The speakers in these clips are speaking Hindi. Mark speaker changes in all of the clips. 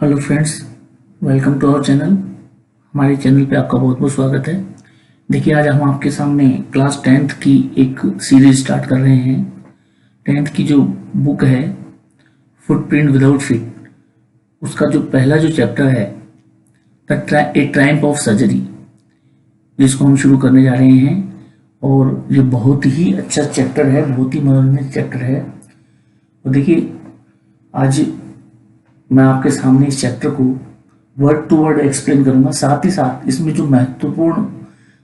Speaker 1: Hello friends, welcome to our channel. हमारे चैनल पे आपका बहुत बहुत स्वागत है। देखिए, आज हम आपके सामने क्लास 10th की एक सीरीज स्टार्ट कर रहे हैं। 10th की जो बुक है फुटप्रिंट विदाउट फीट, उसका जो पहला जो चैप्टर है ए ट्रायम्फ ऑफ सर्जरी, जिसको हम शुरू करने जा रहे हैं। और ये बहुत ही अच्छा चैप्टर है, बहुत ही मनोरंजक चैप्टर है। और देखिए, आज मैं आपके सामने इस चैप्टर को वर्ड टू वर्ड एक्सप्लेन करूंगा। साथ ही साथ इसमें जो महत्वपूर्ण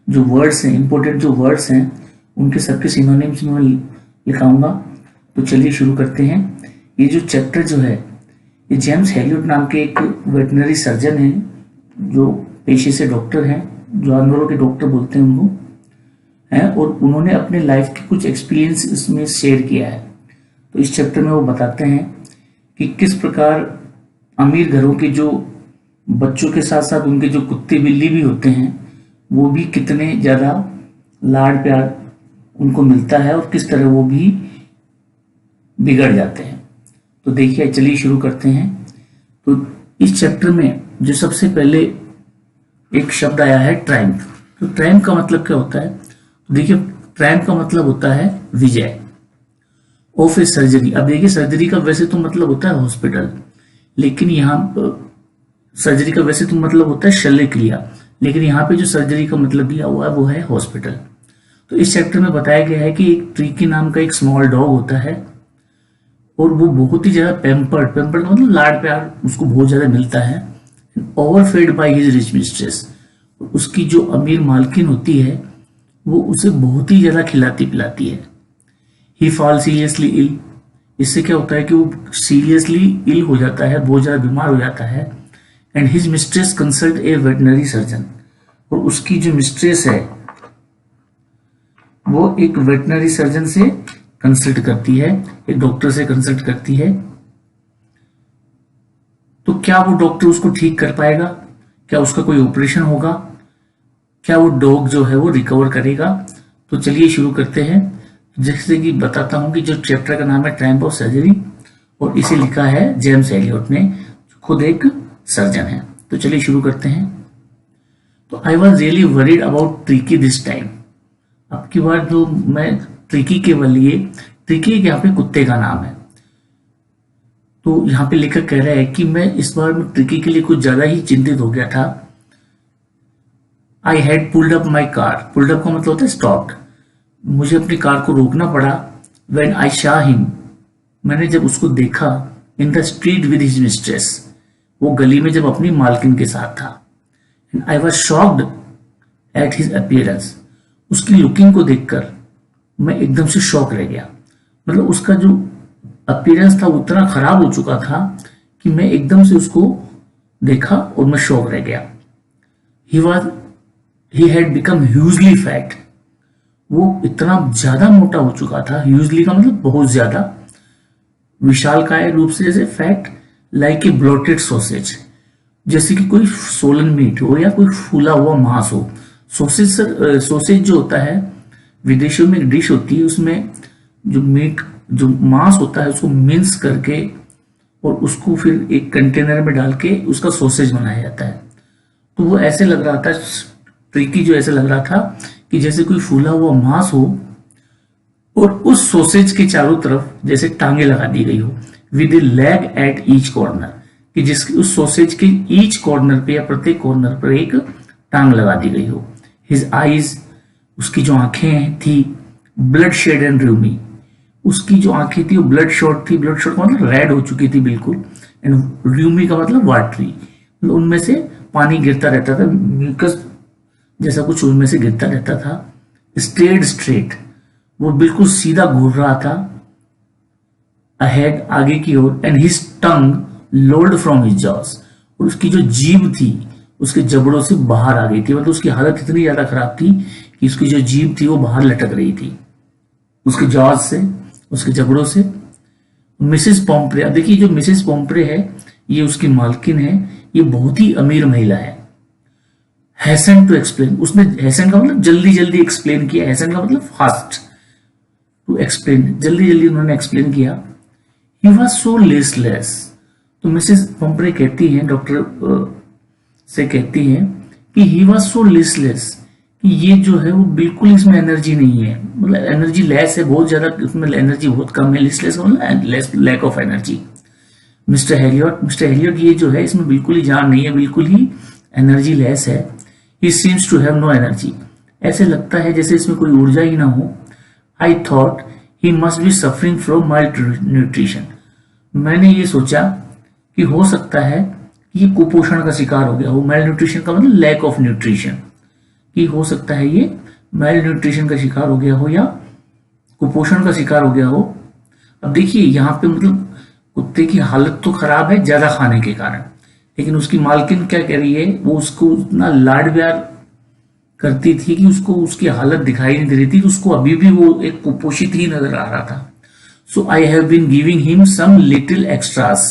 Speaker 1: जो वर्ड्स हैं, इंपॉर्टेंट जो वर्ड्स हैं, उनके सबके सिनोनिम्स में लिखाऊंगा। तो चलिए शुरू करते हैं। ये जो चैप्टर जो है, ये जेम्स हेलियट नाम के एक वेटनरी सर्जन हैं, जो पेशे से डॉक्टर हैं, जानवरों के डॉक्टर बोलते हैं उनको हैं, और उन्होंने अपने लाइफ के कुछ एक्सपीरियंस इसमें शेयर किया है। तो इस चैप्टर में वो बताते हैं कि किस प्रकार अमीर घरों के जो बच्चों के साथ साथ उनके जो कुत्ते बिल्ली भी होते हैं, वो भी कितने ज़्यादा लाड प्यार उनको मिलता है और किस तरह वो भी बिगड़ जाते हैं। तो देखिए, चलिए शुरू करते हैं। तो इस चैप्टर में जो सबसे पहले एक शब्द आया है ट्रायम्फ। तो ट्रायम्फ का मतलब क्या होता है? तो देखिए, ट्रायम्फ का मतलब होता है विजय ऑफ ए सर्जरी। अब देखिए, सर्जरी का वैसे तो मतलब होता है हॉस्पिटल, लेकिन यहाँ सर्जरी का वैसे तो मतलब होता है शल्य क्रिया, लेकिन यहाँ पे जो सर्जरी का मतलब दिया हुआ है वो है हॉस्पिटल। तो इस चैप्टर में बताया गया है कि एक ट्रिकी नाम का एक स्मॉल डॉग होता है, और वो बहुत ही ज्यादा पेम्पर्ड का मतलब लाड प्यार उसको बहुत ज्यादा मिलता है। ओवरफेड बाय हिज रिच मिस्ट्रेस, उसकी जो अमीर मालकिन होती है वो उसे बहुत ही ज्यादा खिलाती पिलाती है। ही फॉल सीरियसली इल, इससे क्या होता है कि वो सीरियसली इल हो जाता है, बहुत ज्यादा बीमार हो जाता है। And his mistress consult A veterinary surgeon, और उसकी जो मिस्ट्रेस है वो एक वेटनरी सर्जन से कंसल्ट करती है, एक डॉक्टर से कंसल्ट करती है। तो क्या वो डॉक्टर उसको ठीक कर पाएगा? क्या उसका कोई ऑपरेशन होगा? क्या वो डॉग जो है वो रिकवर करेगा? तो चलिए शुरू करते हैं। जैसे कि बताता हूं कि जो चैप्टर का नाम है ट्रायम्फ ऑफ सर्जरी, और इसे लिखा है जेम्स हेलियट ने, खुद एक सर्जन है। तो चलिए शुरू करते हैं। तो I was really worried about tricky this time. अब की बार जो मैं ट्रिकी के लिए, ट्रिकी यहाँ पे कुत्ते का नाम है, तो यहाँ पे लेखक कह रहा है कि मैं इस बार में ट्रिकी के लिए कुछ ज्यादा ही चिंतित हो गया था। I had pulled up my car, pulled up का मतलब होता है स्टॉप्ड, मुझे अपनी कार को रोकना पड़ा। When I saw him, मैंने जब उसको देखा, in the street with his mistress, वो गली में जब अपनी मालकिन के साथ था। I was shocked at his appearance, उसकी लुकिंग को देखकर मैं एकदम से शॉक रह गया। मतलब उसका जो अपीयरेंस था वो इतना खराब हो चुका था कि मैं एकदम से उसको देखा और मैं शॉक रह गया। He had become hugely fat, वो इतना ज्यादा मोटा हो चुका था। ह्यूजली का मतलब बहुत ज्यादा, विशालकाय रूप से, जैसे fat like a bloated sausage, जैसे कि कोई सोलन मीट हो या कोई फूला हुआ मांस हो। सॉसेज जो होता है विदेशों में एक डिश होती है, उसमें जो मीट जो मांस होता है उसको मिन्स करके और उसको फिर एक कंटेनर में डाल के उसका सॉसेज बनाया जाता है। तो वो ऐसे लग रहा था, ट्रिकी जो ऐसे लग रहा था कि जैसे कोई फूला हुआ मांस हो और उस सॉसेज के चारों तरफ जैसे टांगे लगा दी गई हो, with A leg at each corner, कि जिसकी उस सॉसेज के ईच कॉर्नर पे या प्रत्येक कॉर्नर पर एक टांग लगा दी गई हो। हिज आईज, उसकी जो आंखें थी, ब्लड शेड एंड र्यूमी, उसकी जो आंखें थी वो ब्लड शॉट थी। ब्लड शॉट का मतलब रेड हो चुकी थी बिल्कुल, एंड र्यूमी का मतलब वाटरी, मतलब उनमें से पानी गिरता रहता था, म्यूकस जैसा कुछ उनमें से गिरता रहता था। स्टेड स्ट्रेट, वो बिल्कुल सीधा घूर रहा था अहेड, आगे की ओर। And his tongue lolled from his jaws, और उसकी जो जीभ थी उसके जबड़ों से बाहर आ गई थी। मतलब उसकी हालत इतनी ज्यादा खराब थी कि उसकी जो जीभ थी वो बाहर लटक रही थी उसके जॉज से, उसके जबड़ों से। मिसेस पॉम्प्रे, अब देखिए जो मिसेस पॉम्प्रे है ये उसकी मालकिन है, ये बहुत ही अमीर महिला है। हैसन टू एक्सप्लेन, उसने हैसन का मतलब जल्दी जल्दी एक्सप्लेन किया, हैसन का मतलब फास्ट, टू एक्सप्लेन, जल्दी जल्दी उन्होंने एक्सप्लेन किया। ही वॉज सो लिस्टलेस, तो मिसेस पंपरे कहती हैं, डॉक्टर से कहती हैं कि ही वॉज सो लिस्टलेस, कि ये जो है वो बिल्कुल इसमें एनर्जी नहीं है, मतलब एनर्जी लेस है, बहुत ज्यादा इसमें एनर्जी बहुत कम है, listless less, lack of energy. Mister Herriot ये जो है इसमें बिल्कुल ही जान नहीं है, बिल्कुल ही एनर्जी लेस है। He seems to have no energy, ऐसे लगता है जैसे इसमें कोई ऊर्जा ही ना हो। I thought he must be suffering from mild nutrition, मैंने ये सोचा कि हो सकता है कि ये कुपोषण का शिकार हो गया हो। माइल्ड न्यूट्रिशन का मतलब लैक ऑफ न्यूट्रिशन, कि हो सकता है ये माइल्ड न्यूट्रिशन का शिकार हो गया हो या कुपोषण का शिकार हो गया हो। अब देखिए यहाँ पे मतलब कुत्ते की हालत तो खराब है ज्यादा खाने के कारण, लेकिन उसकी मालकिन क्या कह रही है, वो उसको इतना लाड प्यार करती थी कि उसको उसकी हालत दिखाई नहीं दे रही थी, उसको अभी भी वो एक कुपोषित ही नजर आ रहा था। So I have been giving him some little extras,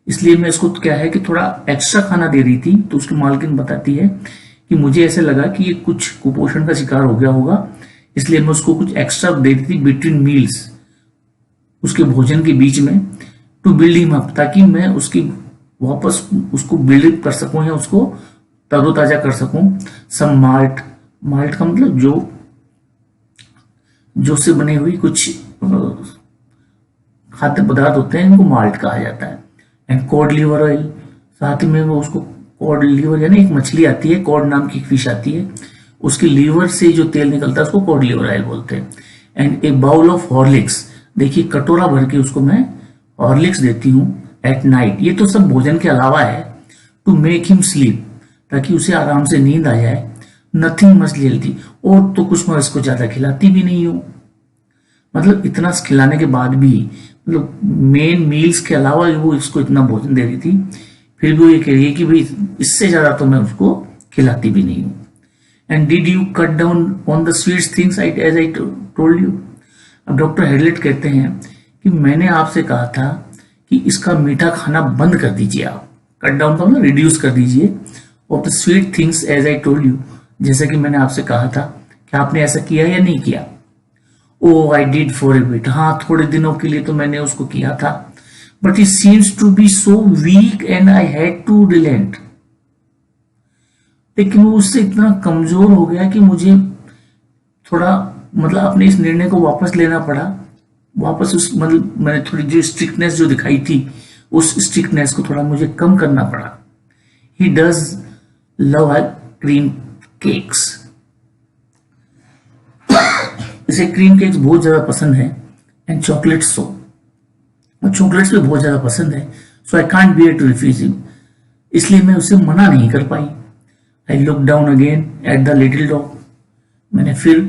Speaker 1: इसलिए मैं इसको क्या है कि थोड़ा एक्स्ट्रा खाना दे रही थी। तो उसकी मालकिन बताती है कि मुझे ऐसे लगा कि ये कुछ कुपोषण का शिकार हो गया होगा, इसलिए मैं उसको कुछ एक्स्ट्रा दे दी थी बिटवीन मील्स, उसके भोजन के बीच में, टू बिल्ड हिम अप, ताकि मैं उसकी वापस उसको बिल्ड कर सकूं या उसको तरोताजा कर सकूं। सम माल्ट, माल्ट का मतलब जो से बने हुई कुछ खाद्य पदार्थ होते हैं, इनको माल्ट कहा जाता है। एंड कॉड लिवर ऑयल, साथ में वो उसको कॉड लिवर यानी एक मछली आती है, कॉड नाम की फिश आती है, उसके लीवर से जो तेल निकलता है उसको कॉड लिवर ऑयल बोलते हैं। And a bowl of Horlicks, देखिए कटोरा भर के उसको मैं हॉर्लिक्स देती हूँ एट नाइट, ये तो सब भोजन के अलावा है, टू मेक हिम स्लीप, ताकि उसे आराम से नींद आ जाए। नथिंग मच हेल्थी, और तो कुछ मैं इसको ज्यादा खिलाती भी नहीं हूँ, मतलब इतना खिलाने के बाद भी, मतलब मेन मील्स के अलावा वो इसको इतना भोजन दे रही थी, फिर भी वो ये कह रही है कि भाई इससे ज्यादा तो मैं उसको खिलाती भी नहीं हूँ। And did you cut down on the sweet things as I told you. अब डॉक्टर हेडलेट कहते हैं कि मैंने आपसे कहा था कि इसका मीठा खाना बंद कर दीजिए, आप कट डाउन का मतलब रिड्यूस कर दीजिए, off the sweet things as I told you, जैसा कि मैंने आपसे कहा था। क्या आपने ऐसा किया या नहीं किया? Oh I did for a bit, हाँ थोड़े दिनों के लिए तो मैंने उसको किया था, but he seems to be so weak and I had to relent, लेकिन वो उससे इतना कमजोर हो गया कि मुझे थोड़ा मतलब अपने इस निर्णय को वापस लेना पड़ा, वापस उस मतलब मैंने थोड़ी जो स्ट्रिक्टनेस जो दिखाई थी उस स्ट्रिक्टनेस को थोड़ा मुझे कम करना पड़ा। He does love cream cakes, इसे क्रीम केक्स बहुत ज्यादा पसंद है, एंड चॉकलेट सो, और चॉकलेट्स भी बहुत ज्यादा पसंद है। So I can't bear to refuse him, इसलिए मैं उसे मना नहीं कर पाई। I look down again at the little dog, मैंने फिर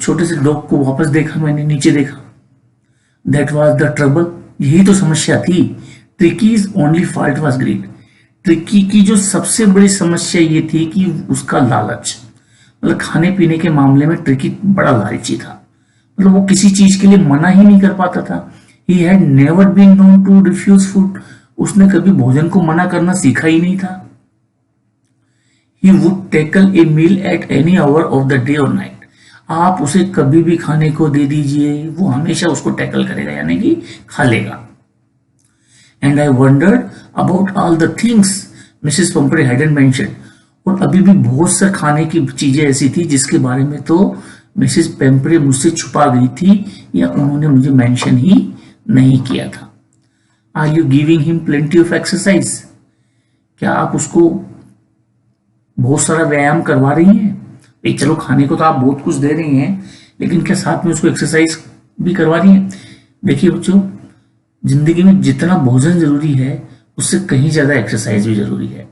Speaker 1: छोटे से डॉग को वापस देखा, मैंने नीचे देखा। दैट वॉज द ट्रबल, यही तो समस्या थी। Tricki's only fault was greed, Tricki की जो सबसे बड़ी समस्या ये थी कि उसका लालच, मतलब खाने पीने के मामले में ट्रिकी बड़ा लालची था, मतलब वो किसी चीज के लिए मना ही नहीं कर पाता था। He had never been known to refuse food, उसने कभी भोजन को मना करना सीखा ही नहीं था। He would tackle a meal at any hour of the day और नाइट, आप उसे कभी भी खाने को दे दीजिए, वो हमेशा उसको टैकल करेगा, यानी कि खा लेगा। And I wondered about all the things Mrs Pumphrey hadn't mentioned, और अभी भी बहुत से खाने की चीजें ऐसी थी जिसके बारे में तो मिसेस पेम्परे मुझसे छुपा गई थी या उन्होंने मुझे मेंशन ही नहीं किया था। Are you giving him plenty of exercise, क्या आप उसको बहुत सारा व्यायाम करवा रही हैं? चलो खाने को तो आप बहुत कुछ दे रही हैं, लेकिन क्या साथ में उसको एक्सरसाइज भी करवा रही हैं? देखिए बच्चों, जिंदगी में जितना भोजन जरूरी है उससे कहीं ज्यादा एक्सरसाइज भी जरूरी है।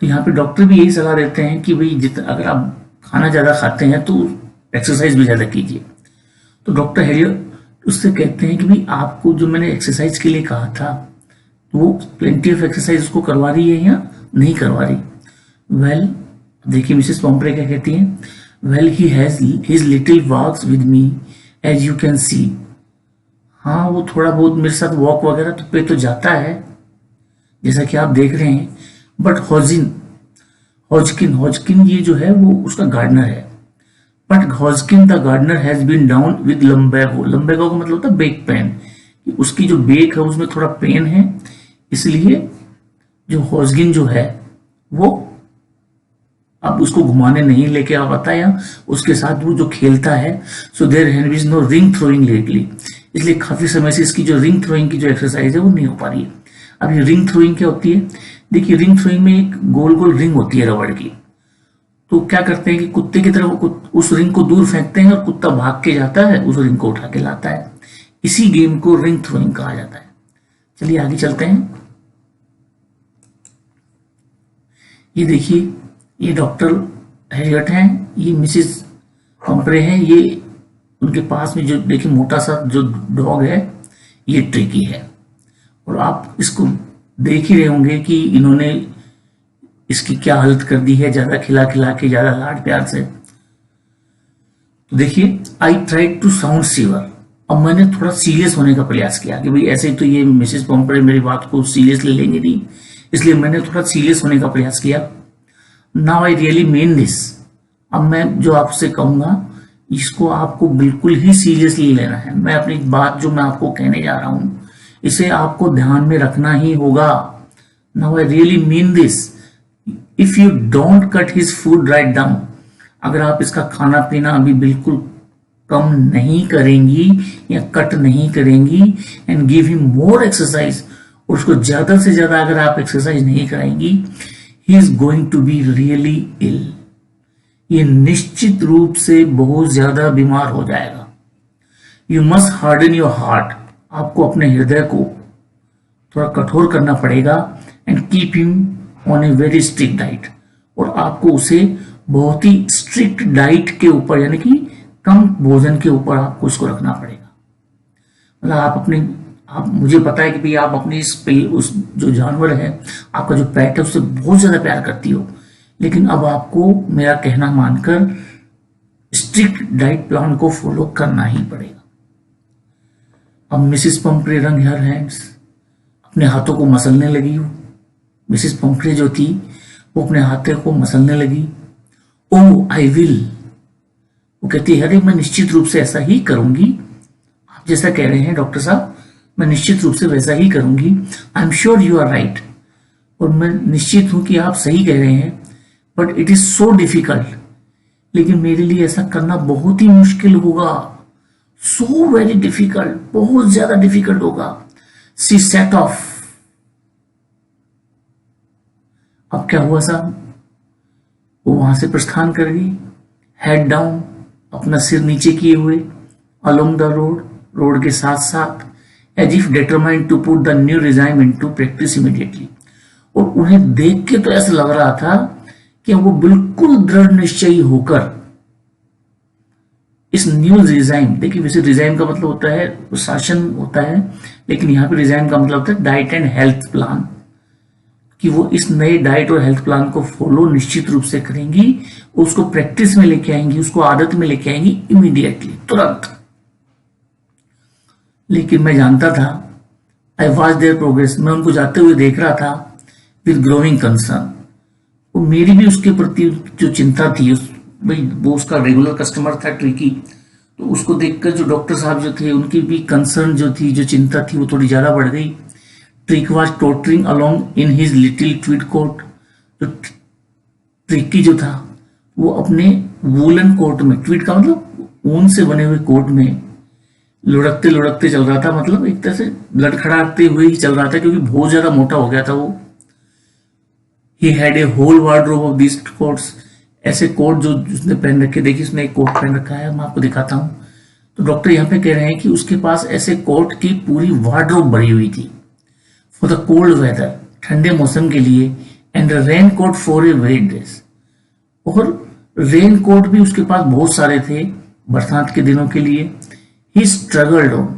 Speaker 1: तो यहाँ पे डॉक्टर भी यही सलाह देते हैं कि भाई जितना अगर आप खाना ज्यादा खाते हैं तो एक्सरसाइज भी ज्यादा कीजिए। तो डॉक्टर हेलियर उससे कहते हैं कि भाई आपको जो मैंने एक्सरसाइज के लिए कहा था वो प्लेंटी ऑफ एक्सरसाइज उसको करवा रही है या नहीं करवा रही? वेल देखिए मिसेस पॉम्परे क्या कहती हैं, well he has his little walks with me as you can see, हाँ वो थोड़ा बहुत मेरे साथ वॉक वगैरह तो पे तो जाता है जैसा कि आप देख रहे हैं, बट हॉजकिन ये जो है वो उसका गार्डनर है, but Hodgkin the gardener has been down with lumbago, lumbago का मतलब होता है बैक पेन, कि उसकी जो बेक है उसमें थोड़ा पेन है, इसलिए जो हॉर्सगिन जो है वो अब उसको घुमाने नहीं लेके आ पाता, या उसके साथ वो जो खेलता है। So there have is no ring throwing lately, इसलिए काफी समय से इसकी जो रिंग थ्रोइंग की जो एक्सरसाइज है वो नहीं हो पा रही है। अब ये रिंग थ्रोइंग क्या होती है? देखिए, रिंग थ्रोइंग में एक गोल गोल रिंग होती है रबड़ की। तो क्या करते हैं कि कुत्ते की तरफ उस रिंग को दूर फेंकते हैं और कुत्ता भाग के जाता है, उस रिंग को उठा के लाता है। इसी गेम को रिंग थ्रोइंग कहा जाता है। चलिए आगे चलते हैं। ये देखिए, ये डॉक्टर हैरियट हैं, ये मिसिस हम्फ्रे हैं। ये उनके पास में जो देखिए मोटा सा जो डॉग है, ये ट्रिकी है। और आप इसको देख ही रहे होंगे कि इन्होंने इसकी क्या हालत कर दी है, ज्यादा खिला खिला के, ज्यादा लाड प्यार से। तो देखिए, I tried to sound severe. अब मैंने थोड़ा सीरियस होने का प्रयास किया कि भाई ऐसे तो ये मिसेस पॉम्परे मेरी बात को सीरियसली लेंगे नहीं, इसलिए मैंने थोड़ा सीरियस होने का प्रयास किया। Now I really mean this. अब मैं जो आपसे कहूंगा इसको आपको बिल्कुल ही सीरियसली लेना है। मैं अपनी बात जो मैं आपको कहने जा रहा हूं इसे आपको ध्यान में रखना ही होगा। Now I really mean this. If you don't cut his food write down, अगर आप इसका खाना पीना अभी बिल्कुल कम नहीं करेंगी या कट नहीं करेंगी, and give him more exercise, और उसको ज्यादा से ज्यादा अगर आप एक्सरसाइज नहीं कराएंगी, he is going to be really ill. ये निश्चित रूप से बहुत ज्यादा बीमार हो जाएगा। You must harden your heart, आपको अपने हृदय को थोड़ा कठोर करना पड़ेगा, and keep him on a very strict diet, और आपको उसे बहुत ही स्ट्रिक्ट डाइट के ऊपर, यानी कि कम भोजन के ऊपर आपको इसको रखना पड़ेगा। मतलब आप मुझे पता है कि भाई आप अपनी उस जो जानवर है, आपका जो पेट है, उससे बहुत ज्यादा प्यार करती हो, लेकिन अब आपको मेरा कहना मानकर स्ट्रिक्ट डाइट प्लान को फॉलो करना ही पड़ेगा। अब मिसिस पम्फ्रे रंग हर हैंड्स, अपने हाथों को मसलने लगी। मिसिस पम्फ्रे जो थी वो अपने हाथों को मसलने लगी। ओ आई विल, वो कहती है, अरे मैं निश्चित रूप से ऐसा ही करूंगी, आप जैसा कह रहे हैं डॉक्टर साहब, मैं निश्चित रूप से वैसा ही करूंगी। I am sure you are right, और मैं निश्चित हूं कि आप सही कह रहे हैं, but it is so difficult, लेकिन मेरे लिए ऐसा करना बहुत ही मुश्किल होगा। सो वेरी डिफिकल्ट, बहुत ज्यादा डिफिकल्ट होगा। सी सेट ऑफ। अब क्या हुआ साहब, वो वहां से प्रस्थान कर गई, हेड डाउन, अपना सिर नीचे किए हुए, अलोंग द रोड के साथ साथ, as if determined to put the new regime into practice immediately. और उन्हें देख के तो ऐसा लग रहा था कि वो बिल्कुल दृढ़ निश्चयी होकर इस न्यू रिजाइम, देखिए वैसे रिजाइम का मतलब होता है शासन होता है, लेकिन यहाँ पे रिजाइम का मतलब होता है डाइट एंड हेल्थ प्लान, कि वो इस नए डाइट और हेल्थ प्लान को फॉलो निश्चित रूप से करेंगी, उसको प्रैक्टिस में लेके आएंगी, उसको आदत में लेके आएंगी इमीडिएटली, तुरंत। लेकिन मैं जानता था, आई वॉच देयर प्रोग्रेस, मैं उनको जाते हुए देख रहा था विद ग्रोइंग कंसर्न। वो मेरी भी उसके प्रति जो चिंता थी, भाई वो उसका रेगुलर कस्टमर था ट्रिकी, तो उसको देखकर जो डॉक्टर साहब जो थे उनकी भी कंसर्न जो थी, जो चिंता थी, वो थोड़ी ज्यादा बढ़ गई। Tricki was tottering along in his little tweed coat. जो ट्रिकी जो था वो अपने वूलन कोट में, ट्वीड का मतलब ऊन से बने हुए कोट में लुढ़कते लुढ़कते चल रहा था, मतलब एक तरह से लड़खड़ाते हुए ही चल रहा था, क्योंकि बहुत ज्यादा मोटा हो गया था वो। He had a whole wardrobe of this coats, ऐसे कोट जो उसने पहन रखे, देखिए इसने एक कोट पहन रखा है, मैं आपको दिखाता हूं। तो डॉक्टर यहाँ पे कह रहे हैं कि उसके पास ऐसे कोट की पूरी वार्डरोब भरी हुई थी, फॉर द कोल्ड वेदर, ठंडे मौसम के लिए, and raincoat for a wet dress, और रेन कोट भी उसके पास बहुत सारे थे बरसात के दिनों के लिए। ही स्ट्रगल्ड ऑन,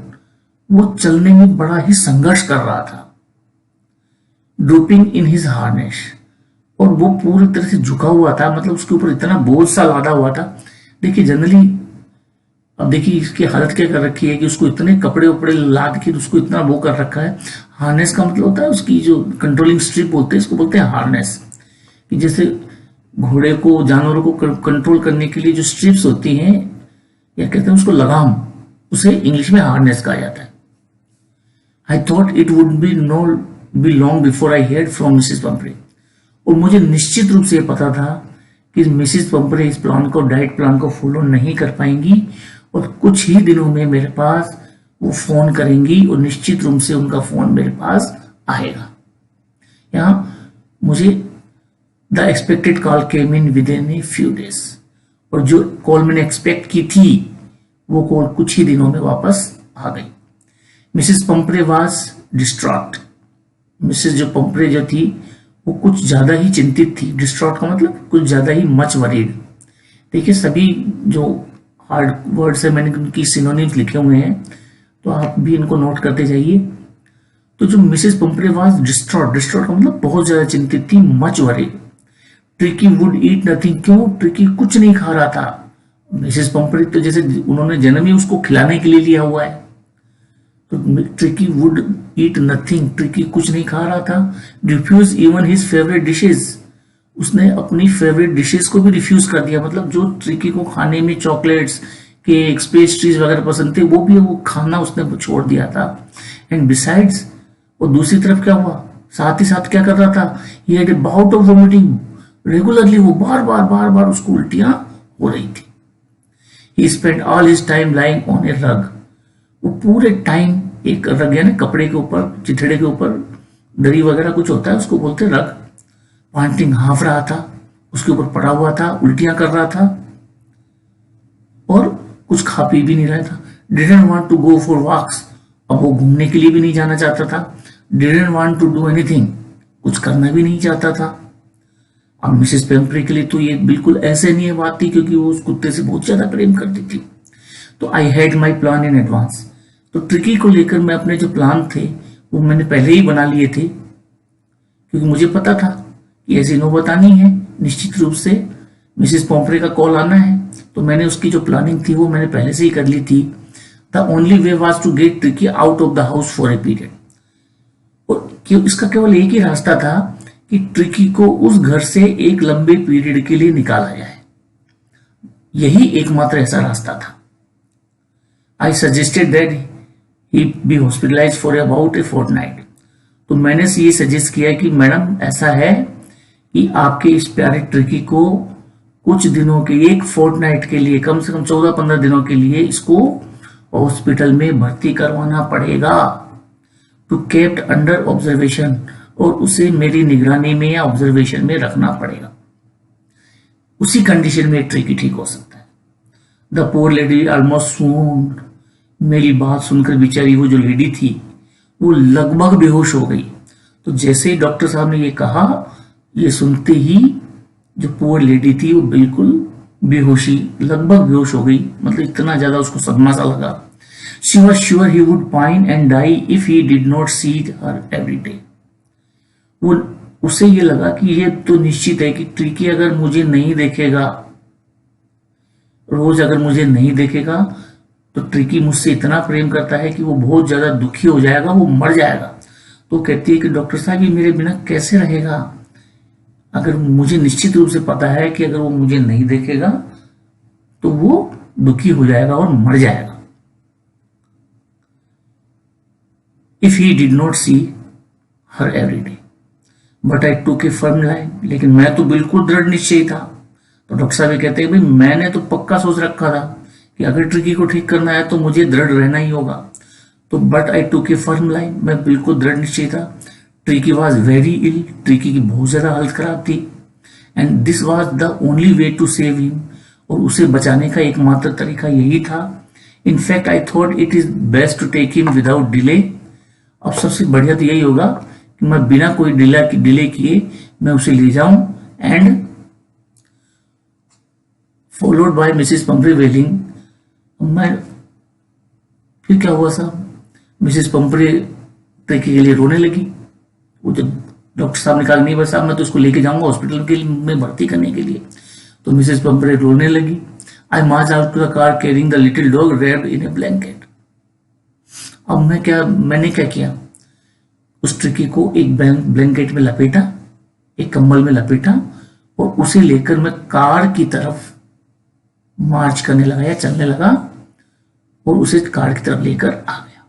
Speaker 1: वो चलने में बड़ा ही संघर्ष कर रहा था। ड्रूपिंग इन हिज हार्नेस, और वो पूरी तरह से झुका हुआ था, मतलब उसके ऊपर इतना बोझ सा लादा हुआ था। देखिए जनरली, अब देखिए इसकी हालत क्या कर रखी है कि उसको इतने कपड़े उपड़े लाद के उसको इतना वो कर रखा है। हार्नेस का मतलब होता है उसकी जो कंट्रोलिंग स्ट्रिप बोलते हैं, इसको बोलते हैं हार्नेस, कि जैसे घोड़े को, जानवरों को कंट्रोल करने के लिए जो स्ट्रिप्स होती हैं, या कहते हैं उसको लगाम, उसे इंग्लिश में हार्नेस कहा जाता है। I thought it would be long before I heard from Mrs Pumphrey. और मुझे निश्चित रूप से पता था कि मिसेस पंपरे इस प्लान को, डाइट प्लान को फॉलो नहीं कर पाएंगी और कुछ ही दिनों में मेरे पास वो फोन करेंगी और निश्चित रूप से उनका फोन मेरे पास आएगा। यहाँ मुझे the expected call came in with in a few days, और जो कॉल मैंने एक्सपेक्ट की थी वो कॉल कुछ ही दिनों में वापस आ गई। Mrs Pumphrey was distraught. Mrs जो पंपरे जो थी वो कुछ ज्यादा ही चिंतित थी। डिस्ट्रॉट का मतलब कुछ ज्यादा ही मच वरीड। देखिए, सभी जो हार्ड वर्ड्स है मैंने उनकी सिनोनिम्स लिखे हुए हैं, तो आप भी इनको नोट करते जाइए। तो जो Mrs Pumphrey was distraught, distraught का मतलब बहुत ज्यादा चिंतित थी, much worried. Tricky would eat nothing. क्यों? ट्रिकी कुछ नहीं खा रहा था। मिसेस पंपरे तो जैसे उन्होंने जन्म ही उसको खिलाने के लिए लिया हुआ है, तो Tricki would eat nothing. Tricki कुछ नहीं खा रहा था। Refuse even his favourite dishes. उसने अपनी फेवरेट डिशेस को भी रिफ्यूज कर दिया। मतलब जो ट्रिकी को खाने में चॉकलेट्स, केक्स, पेस्ट्रीज वगैरह पसंद थे, वो भी वो खाना उसने छोड़ दिया था। एंड बिसाइड्स, और दूसरी तरफ क्या हुआ, साथ ही साथ क्या कर रहा था, he had a bout of vomiting. Regularly वो बार बार उसको उल्टियां हो रही थी। He spend all his time lying on a rug. वो पूरे टाइम एक रग यानी कपड़े के ऊपर, चिथड़े के ऊपर, दरी वगैरह कुछ होता है उसको बोलते हैं रग, पांटिंग, हाँफ रहा था, उसके ऊपर पड़ा हुआ था, उल्टियां कर रहा था और कुछ खा पी भी नहीं रहा था। Didn't want to go for walks. अब वो घूमने के लिए भी नहीं जाना चाहता था। Didn't want to do anything, कुछ करना भी नहीं चाहता था। अब मिसेस पेम्परे के लिए तो ये बिल्कुल ऐसे नहीं है बात थी, क्योंकि वो उस कुत्ते से बहुत ज्यादा प्रेम करती थी। तो I had my plan in advance. तो ट्रिकी को लेकर मैं अपने जो प्लान थे वो मैंने पहले ही बना लिए थे, क्योंकि मुझे पता था कि ऐसी नौबत आनी है, निश्चित रूप से मिसेस पोम्परे का कॉल आना है। तो मैंने उसकी जो प्लानिंग थी वो मैंने पहले से ही कर ली थी। The only way was to get Tricki out of the house for a period. और इसका केवल एक ही रास्ता था कि ट्रिकी को उस घर से एक लंबे पीरियड के लिए निकाला जाए। यही एकमात्र ऐसा रास्ता था। I suggested that he be hospitalised for about a fortnight. तो मैंने ये सजेस्ट किया कि मैडम ऐसा है कि आपके इस प्यारे ट्रिकी को कुछ दिनों के, एक फोर्टनाइट के लिए, कम से कम 14-15 दिनों के लिए इसको हॉस्पिटल में भर्ती करवाना पड़ेगा। टू केप्ट अंडर ऑब्जर्वेशन, और उसे मेरी निगरानी में या ऑब्जर्वेशन में रखना पड़ेगा। उसी कंडीशन में ट्रिकी ठीक हो सकता है। The poor lady almost swooned। मेरी बात सुनकर बेचारी वो जो लेडी थी वो लगभग बेहोश हो गई। तो जैसे ही डॉक्टर साहब ने ये कहा, ये सुनते ही जो पोर लेडी थी वो बिल्कुल बेहोशी, लगभग बेहोश हो गई। मतलब इतना ज्यादा उसको सदमा सा लगा। She was sure he would pine and die if he did not see her every day. वो उसे ये लगा कि ये तो निश्चित है कि ट्रिकी अगर मुझे नहीं देखेगा, रोज अगर मुझे नहीं देखेगा, तो ट्रिकी मुझसे इतना प्रेम करता है कि वो बहुत ज्यादा दुखी हो जाएगा, वो मर जाएगा। तो कहती है कि डॉक्टर साहब ये मेरे बिना कैसे रहेगा, अगर मुझे निश्चित रूप से पता है कि अगर वो मुझे नहीं देखेगा तो वो दुखी हो जाएगा और मर जाएगा। If he did not see her every day but I took a firm line. लेकिन मैं तो बिल्कुल दृढ़ निश्चय था। तो डॉक्टर साहब कहते हैं भाई मैंने तो पक्का सोच रखा था कि अगर ट्रिकी को ठीक करना है तो मुझे दृढ़ रहना ही होगा। तो but I took a firm line, मैं बिल्कुल दृढ़ निश्चय था। Tricki was very ill. Tricki की बहुत ज्यादा हालत खराब थी। And this was the only way to save him. और उसे बचाने का एकमात्र तरीका यही था। In fact I thought it is best to take him without delay. अब सबसे बढ़िया तो यही होगा कि मैं बिना कोई डिले किए मैं उसे ले जाऊं। एंड फॉलोड बाय मिसेस पंपरे वेलिंग। मैं फिर क्या हुआ साहब, मिसेस पंपरे ट्रिकी के लिए रोने लगी। वो जब डॉक्टर साहब ने कहा नहीं बस साहब मैं तो उसको लेके जाऊंगा हॉस्पिटल के लिए में भर्ती करने के लिए, तो मिसेस पंपरे रोने लगी। I march out to the car carrying the little dog wrapped in a blanket. अब मैंने क्या किया, उस ट्रिकी को एक ब्लैंकेट में लपेटा, एक कंबल में लपेटा और उसे लेकर मैं कार की तरफ मार्च करने लगा या चलने लगा और उसे कार की तरफ लेकर आ गया।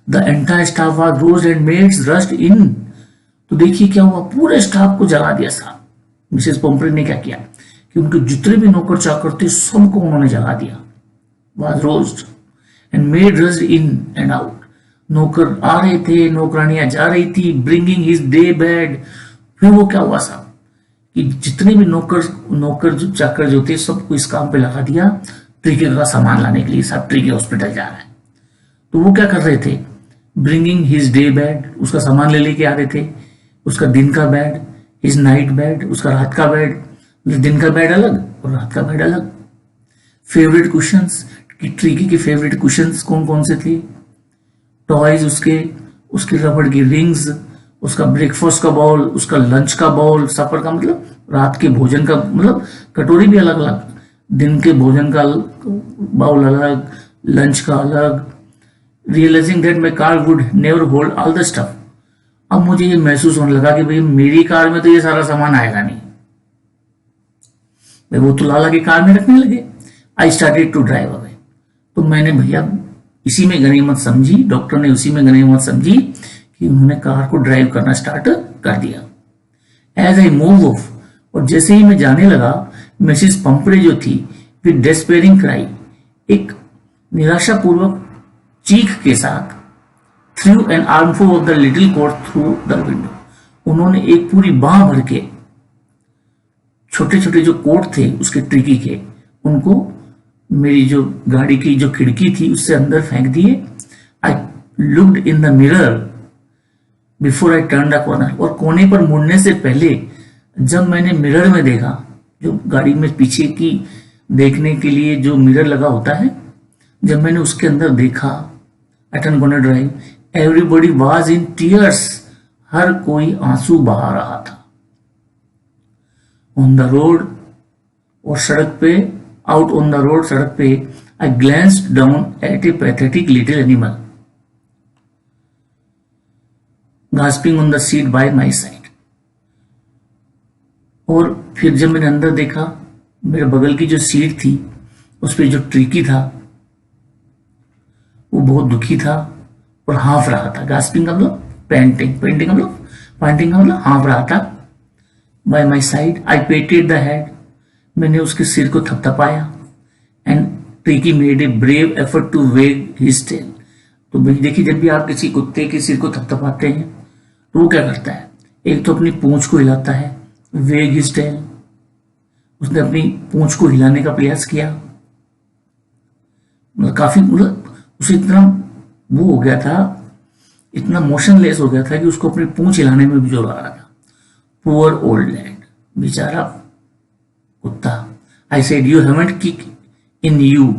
Speaker 1: The entire staff was roused and maids rushed in. तो देखिए क्या हुआ, पूरे स्टाफ को जगा दिया साहब। मिसेस पोम्फ्रे ने क्या किया कि उनके जितने भी नौकर चाकर थे सबको उन्होंने जगा दिया। Was roused and maid rushed in and out. नौकर आ रहे थे, नौकरानियां जा रही थी, ब्रिंगिंग हिज डे बेड। फिर वो क्या हुआ साहब कि जितने भी नौकर जो चाकर जो थे सबको इस काम पे लगा दिया, ट्रिकी का सामान लाने के लिए। साहब ट्रिकी हॉस्पिटल जा रहा है, तो वो क्या कर रहे थे, ब्रिंगिंग हिज डे बेड, उसका सामान ले लेके आ रहे थे, उसका दिन का बेड, हिज नाइट बेड, उसका रात का बेड, दिन का बेड अलग और रात का बेड अलग। फेवरेट कुशंस, कि ट्रिकी के फेवरेट कुशंस कौन कौन से थे, टॉयज उसके रबड़ की रिंग्स, उसका ब्रेकफास्ट का बाउल, उसका लंच का बाउल, सफर का मतलब रात के भोजन का मतलब कटोरी भी अलग अलग, दिन के भोजन का बाउल अलग, लंच का अलग। Realising that my car would never hold all the stuff. अब मुझे ये महसूस होने लगा कि भाई मेरी कार में तो ये सारा सामान आएगा नहीं, भाई वो तो लाला की कार में रखने लगे। I started to drive away. तो मैंने भैया इसी में गनीमत समझी, डॉक्टर ने उसी में गनीमत समझी कि उन्होंने कार को ड्राइव करना स्टार्ट कर दिया। एज आई मूव ऑफ, और जैसे ही मैं जाने लगा, मिसेस पंपरे जो थी विद डेस्पेयरिंग क्राई, एक निराशापूर्वक चीख के साथ, threw an armful of the little coat through the window, उन्होंने एक पूरी बाह भर के छोटे छोटे जो कोट थे उसके ट्रिकी के, उनको मेरी जो गाड़ी की जो खिड़की थी उससे अंदर फेंक दिए। I looked in the mirror before I turn the corner, और कोने पर मुड़ने से पहले जब मैंने मिरर में देखा, जो गाड़ी में पीछे की देखने के लिए जो मिरर लगा होता है, जब मैंने उसके अंदर देखा, I turn corner drive, everybody was in tears, हर कोई आंसू बहा रहा था। ऑन द रोड, और सड़क पे, आउट ऑन द रोड, सड़क पे, I glanced down at a pathetic little animal gasping on the seat by my side. और फिर जब मैंने अंदर देखा, मेरे बगल की जो सीट थी उस पर जो ट्रिकी था वो बहुत दुखी था और हाँफ रहा था। गास्पिंग का मतलब पेंटिंग, पेंटिंग का मतलब हाँफ रहा था। By my side I patted the head, मैंने उसके सिर को थपथपाया। And Tricki made a brave effort to wag his tail. तो देखिए, जब भी आप किसी कुत्ते के सिर को थपथपाते हैं तो वो क्या करता है, एक तो अपनी पूंछ को हिलाता है, वेग हिज टेल, उसने अपनी पूंछ को हिलाने का प्रयास किया। काफी उसे इतना वो हो गया था, इतना मोशनलेस हो गया था कि उसको अपनी पूंछ हिलाने में भी जोर आ रहा था। पुअर ओल्ड लैंड, बेचारा कुत्ता। I said you haven't kick in you,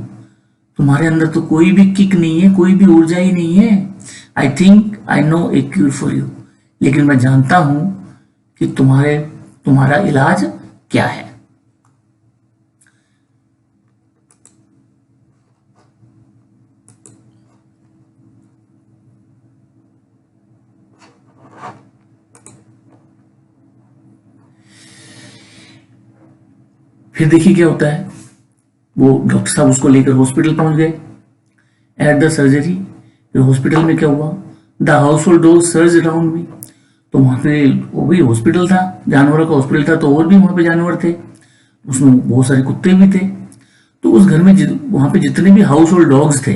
Speaker 1: तुम्हारे अंदर तो कोई भी किक नहीं है, कोई भी ऊर्जा ही नहीं है। I think I know A cure for you, लेकिन मैं जानता हूं कि तुम्हारा इलाज क्या है। फिर देखिए क्या होता है, वो डॉक्टर साहब उसको लेकर हॉस्पिटल पहुंच गए। एट द सर्जरी, फिर हॉस्पिटल में क्या हुआ, the house hold dog surge around मी। तो वहां पे वो भी हॉस्पिटल था, जानवरों का हॉस्पिटल था, तो और भी वहां पे जानवर थे, उसमें बहुत सारे कुत्ते भी थे। तो उस घर में वहां पे जितने भी हाउस होल्ड डॉग्स थे,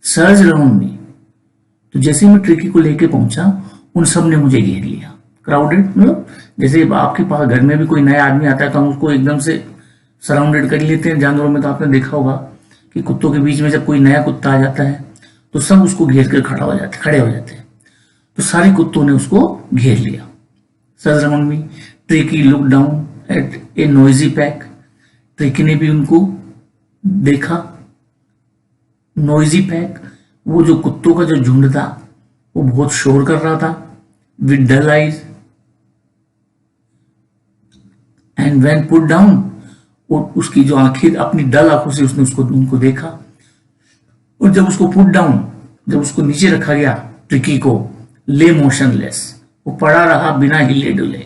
Speaker 1: सर्ज अराउंड मी। तो जैसे ही मैं ट्रिकी को लेके पहुंचा, उन सब ने मुझे घेर लिया। क्राउडेड मतलब जैसे आपके पास घर में भी कोई नया आदमी आता है तो हम उसको एकदम से सराउंडेड कर लेते हैं। जानवरों में तो आपने देखा होगा कि कुत्तों के बीच में जब कोई नया कुत्ता आ जाता है तो सब उसको घेर कर खड़े हो जाते हैं। तो सारे कुत्तों ने उसको घेर लिया। Surge around me, Tricki look down at a noisy pack. Tricki ने भी उनको देखा। नॉइजी पैक, वो जो कुत्तों का जो झुंड था वो बहुत शोर कर रहा था। With dull eyes and when put down, और उसकी जो आंखें, अपनी डल आंखों से उसने उनको देखा। और जब उसको पुट डाउन, जब उसको नीचे रखा गया, ट्रिकी को, ले मोशनलेस, वो पड़ा रहा बिना हिले डुले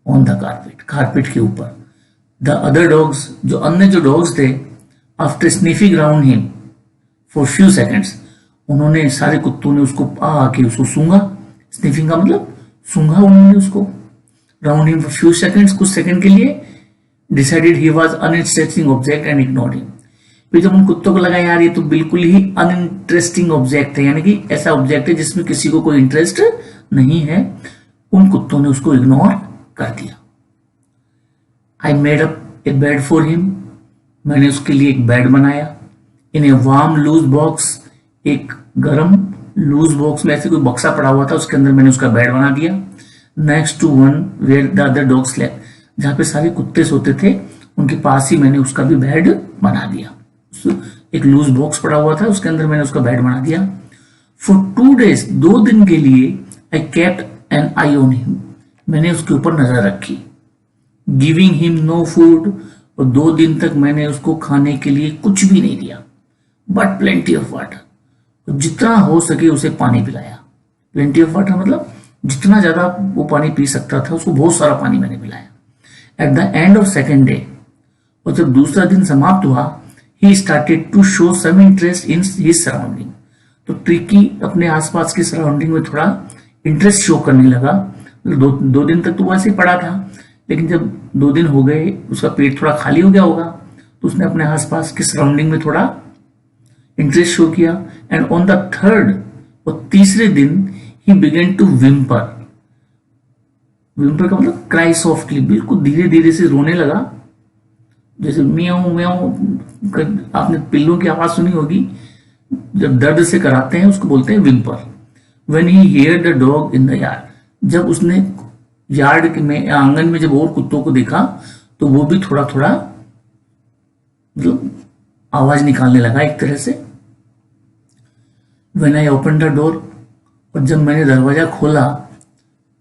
Speaker 1: ऑन द कारपेट के ऊपर। द अदर डॉग्स, जो अन्य जो डॉग्स थे, after sniffing round him for few seconds, उन्होंने सारे कुत्तों ने उसको आके उसको सूंघा। स्निफिंग का मतलब सूंघा उन्होंने उसको। Round him for few seconds, कुछ सेकंड के लिए। Decided he was uninteresting object and ignored him. फिर जब उन कुत्तों को लगा यार ये तो बिल्कुल ही अनइंटरेस्टिंग ऑब्जेक्ट है, यानी कि ऐसा ऑब्जेक्ट है जिसमें किसी को कोई इंटरेस्ट नहीं है, उन कुत्तों ने उसको इग्नोर कर दिया। I made up A bed for him, मैंने उसके लिए एक बेड बनाया। इन ए वार्म लूज बॉक्स, एक गर्म लूज बॉक्स में ऐसे कोई बक्सा पड़ा हुआ था, उसके अंदर मैंने उसका बेड बना दिया। Next to one where the other dog slept, जहां पे सारे कुत्ते सोते थे उनके पास ही मैंने उसका भी बेड बना दिया। एक लूज बॉक्स पड़ा हुआ था, उसके अंदर मैंने उसका बेड बना दिया। फॉर 2 days, 2 दिन के लिए I kept an eye on him, मैंने उसके ऊपर नजर रखी। गिविंग हिम नो फूड, और 2 दिन तक मैंने उसको खाने के लिए कुछ भी नहीं दिया। बट प्लेंटी ऑफ वाटर, जितना हो सके उसे पानी पिलाया। प्लेंटी ऑफ वाटर मतलब जितना ज्यादा वो पानी पी सकता था उसको बहुत सारा पानी मैंने पिलाया। At the end of second day, और जब दूसरा दिन समाप्त हुआ, he started to show some interest in his surrounding, तो ट्रिकी अपने आसपास की सराउंडिंग में थोड़ा इंटरेस्ट शो करने लगा। दो दिन तक तो वैसे ही पड़ा था, लेकिन जब 2 दिन हो गए उसका पेट थोड़ा खाली हो गया होगा, तो उसने अपने आसपास की सराउंडिंग में थोड़ा इंटरेस्ट शो किया। एंड ऑन द थर्ड, और तीसरे दिन, he began to whimper. Whimper का मतलब क्राई सॉफ्टली, बिल्कुल धीरे धीरे से रोने लगा, जैसे म्याऊं म्याऊं। आपने पिल्लों की आवाज सुनी होगी, जब दर्द से कराते हैं उसको बोलते हैं whimper. When he here the dog in the yard, जब उसने यार्ड में आंगन में जब और कुत्तों को देखा तो वो भी थोड़ा थोड़ा मतलब आवाज निकालने लगा एक तरह से। When I open the door, और जब मैंने दरवाजा खोला,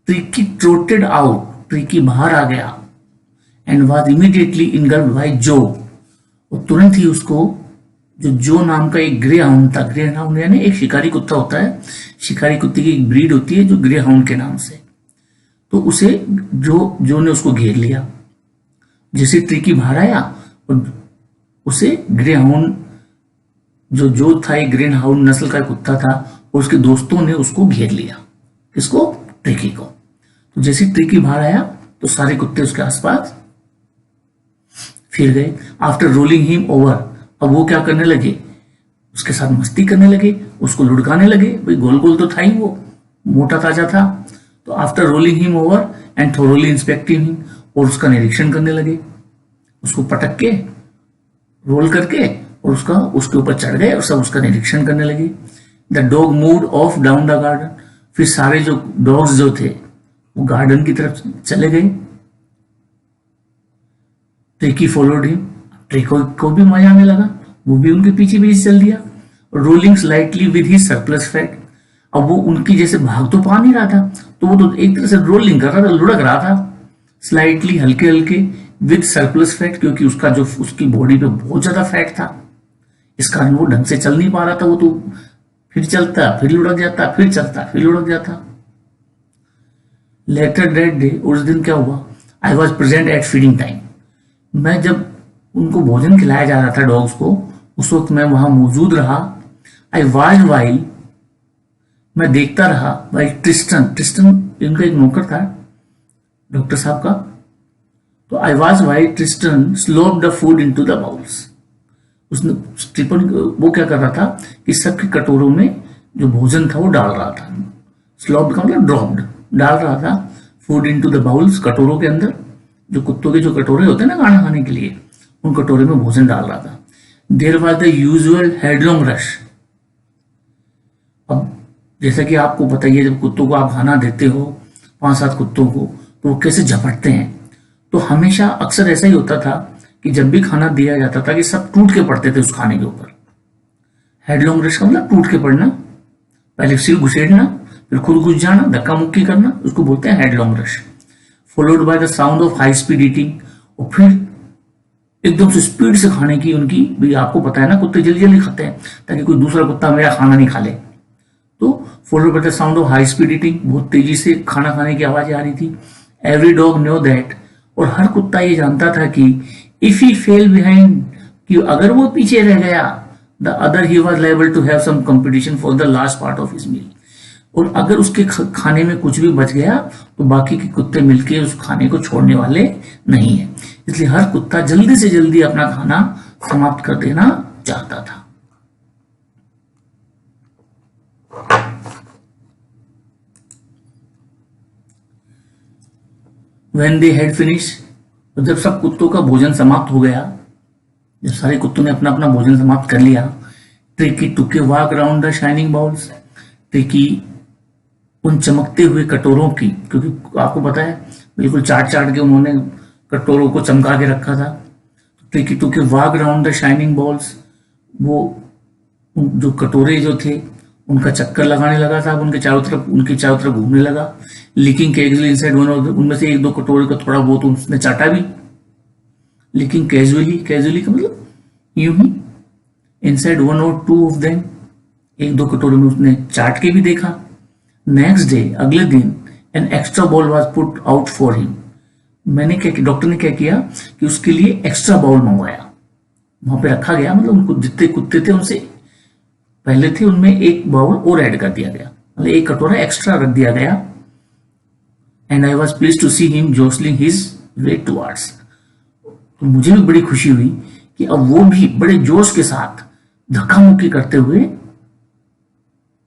Speaker 1: ट्रिकी ट्रोटेड आउट, ट्रिकी बाहर आ गया। And was immediately engulfed by Jo, और तुरंत ही उसको जो नाम का एक ग्रे हाउंड था, ग्रे हाउंड यानी एक शिकारी कुत्ता होता है, शिकारी कुत्ते की एक ब्रीड होती है जो ग्रे हाउंड के नाम से, तो उसे जो ने उसको घेर लिया। जैसे ट्रिकी बाहर आया और उसे ग्रे हाउंड, जो था एक ग्रे हाउंड नस्ल का कुत्ता था, और उसके दोस्तों ने उसको घेर लिया। किसको? ट्रिकी को। तो जैसे ट्रिकी बाहर आया तो सारे कुत्ते उसके आसपास फिर गए। आफ्टर रोलिंग हिम ओवर, अब वो क्या करने लगे? उसके साथ मस्ती करने लगे, उसको लुढ़काने लगे। भाई गोल गोल तो था ही, वो मोटा ताजा था। तो after rolling him over and thoroughly inspecting him, और उसका निरीक्षण करने लगे, उसको पटक के रोल करके, और उसके ऊपर चढ़ गए और सब उसका निरीक्षण करने लगे। The dog moved of down the garden, फिर सारे जो डॉग्स जो थे वो गार्डन की तरफ चले गए। ट्रिकी फॉलोड हिम, ट्रिको को भी मजा आने लगा, वो भी उनके पीछे पीछे चल दिया। Rolling slightly with his surplus fat, अब वो उनकी जैसे भाग तो पा नहीं रहा था, तो वो तो एक तरह से रोलिंग कर रहा था, लुढ़क रहा था स्लाइटली, हल्के हल्के, विद सरप्लस फैट, क्योंकि उसकी बॉडी पे बहुत ज्यादा फैट था, इस कारण वो ढंग से चल नहीं पा रहा था। वो तो फिर चलता, फिर लुढ़क जाता, फिर चलता, फिर लुढ़क जाता। लेटर दैट डे, उस दिन क्या हुआ? I was present at feeding time, मैं जब उनको भोजन खिलाया जा रहा था डॉग्स को, उस वक्त मैं वहां मौजूद रहा। आई वॉच वाइल, मैं देखता रहा। भाई ट्रिस्टन इनका एक नौकर था डॉक्टर साहब का, तो I watch while Tristan slope the food into the bowls, उसने स्टीफन वो क्या कर रहा था कि सबके कटोरों में जो भोजन था वो डाल रहा था। स्लॉप्ड का मतलब ड्रॉप्ड, डाल रहा था फूड इनटू द बाउल्स, कटोरों के अंदर। जो कुत्तों के जो कटोरे होते हैं ना खाना खाने के लिए, उन कटोरे में भोजन डाल रहा था। There was the usual headlong rush, अब जैसा कि आपको पता ही है, जब कुत्तों को आप खाना देते हो 5-7 कुत्तों को, तो वो कैसे झपटते हैं। तो हमेशा अक्सर ऐसा ही होता था कि जब भी खाना दिया जाता था कि सब टूट के पड़ते थे उस खाने के ऊपर। हेडलॉन्ग रश का मतलब टूट के पड़ना, पहले सिर घुसेड़ना, फिर खुद घुस जाना, धक्का मुक्की करना, उसको बोलते हैं headlong rush. Followed by the sound of high speed eating, और फिर एकदम से स्पीड से खाने की उनकी, भाई आपको पता है ना कुत्ते जल्दी जल्दी खाते हैं ताकि कोई दूसरा कुत्ता मेरा खाना नहीं खा ले। तो followed by the sound of high speed eating, बहुत तेजी से खाना खाने की आवाजें आ रही थी। एवरी डॉग न्यो दैट, और हर कुत्ता ये जानता था कि इफ ही फेल बिहाइंड, कि अगर वो पीछे रह गया, the other he was liable to have some competition for the last part of his meal. और अगर उसके खाने में कुछ भी बच गया तो बाकी के कुत्ते मिलके उस खाने को छोड़ने वाले नहीं है, इसलिए हर कुत्ता जल्दी से जल्दी अपना खाना समाप्त कर देना चाहता था। When they had finished, तो जब सब कुत्तों का भोजन समाप्त हो गया, जब सारे कुत्तों ने अपना अपना भोजन समाप्त कर लिया, tricky took a walk around the shining bowls. Tricky उन चमकते हुए कटोरों की, क्योंकि आपको पता है बिल्कुल चाट चाट के उन्होंने कटोरों को चमका के रखा था। Tricky took a walk around the shining bowls, वो जो कटोरे जो थे उनका चक्कर लगाने लगा था, उनके चारों तरफ घूमने लगा। Leaking casually inside one of उनमें से एक दो कटोरे का थोड़ा बहुत उसने चाटा भी। लीकिंग कैजुअली का मतलब यूं ही, इनसाइड वन और टू ऑफ देम, एक दो कटोरे में उसने चाट के भी देखा। नेक्स्ट डे, अगले दिन, an extra bowl was put out for him. Doctor ने क्या किया कि उसके लिए एक्स्ट्रा बाउल मंगवाया, वहां पे रखा गया, मतलब उनको जितने कुत्ते थे उनसे पहले थे उनमें एक बाउल और ऐड कर दिया गया, मतलब एक कटोरा एक्स्ट्रा रख दिया गया। And I was pleased to see him jostling his way towards. तो मुझे भी बड़ी खुशी हुई कि अब वो भी बड़े जोश के साथ धक्का मुक्की करते हुए,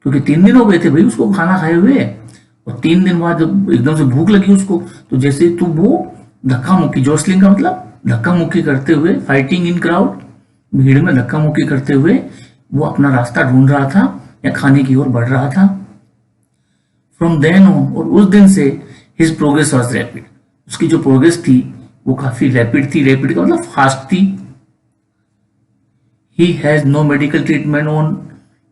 Speaker 1: क्योंकि 3 दिन हो गए थे भाई उसको खाना खाए हुए, और 3 दिन बाद जब एकदम से भूख लगी उसको, तो जैसे तो वो धक्का मुक्की, जोसलिंग का मतलब धक्का मुक्की करते हुए, फाइटिंग इन क्राउड, भीड़ में धक्का मुक्की करते हुए वो अपना रास्ता ढूंढ रहा था या खाने की ओर बढ़ रहा था। फ्रॉम देन ऑन, और उस दिन से हिज प्रोग्रेस वॉज रैपिड, उसकी जो प्रोग्रेस थी वो काफी रैपिड थी। रैपिड का मतलब फास्ट थी। He has no medical treatment on